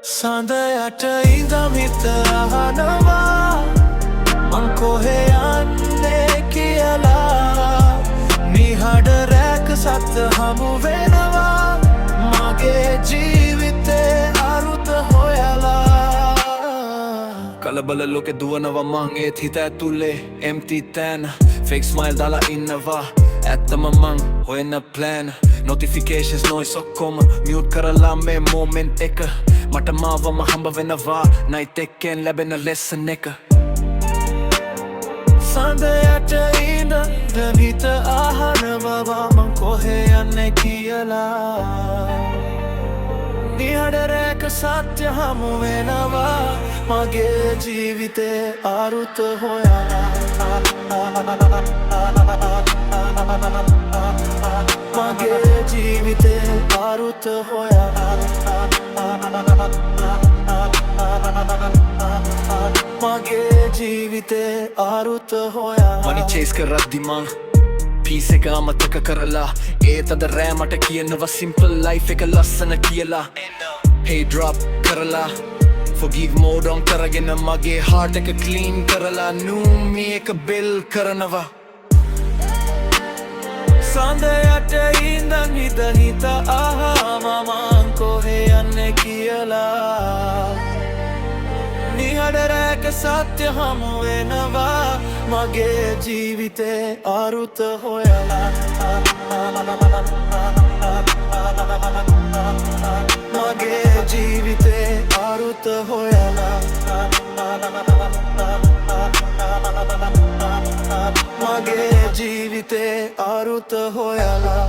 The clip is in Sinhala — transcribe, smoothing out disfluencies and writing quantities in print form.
සඳයට ඉඳම් හිත අහනවා මං කොහේ යන්නේ කියලා නිහඬ රැක සත් හමු වෙනවා මගේ ජීවිතේ අරුත හොයලා කලබල ලෝකෙ දුවනවා මං ඒත් හිත ඇතුලේ empty තැන fake smile දාලා ඉන්නවා ඇත්තම මං හොයන plan notifications noise ඔක්කොම mute කරලා මේ moment එක මට මාවම හම්බ වෙනවා night එකෙන් ලැබෙන lesson එක සඳයට ඉඳන් හිත අහනවා මං කොහේ යන්නේ කියලා නිහඬ රැක සත්‍ය හමු වෙනවා මගේ ජීවිතේ අරුත හොයලා මගේ ජීවිතේ අරුත හොයලා මගේ ජීවිතේ අරුත හොයලා money chase කරද්දි මං peace එක අමතක කරලා ඒත් අද රෑ මට කියනවා simple life එක ලස්සන කියලා hey drop කරලා forgive mode on කරගෙන මගේ heart එක clean කරලා new me එක build කරනවා සඳයට ඉඳන් හිත අහනවා මං කොහේ යන්නේ කියලා නිහඬ රැක සත්‍ය හමු වෙනවා මගේ ජීවිතේ අරුත හොයලා මගේ ජීවිතේ අරුත හොයලා මගේ ජීවිතේ අරුත හොයලා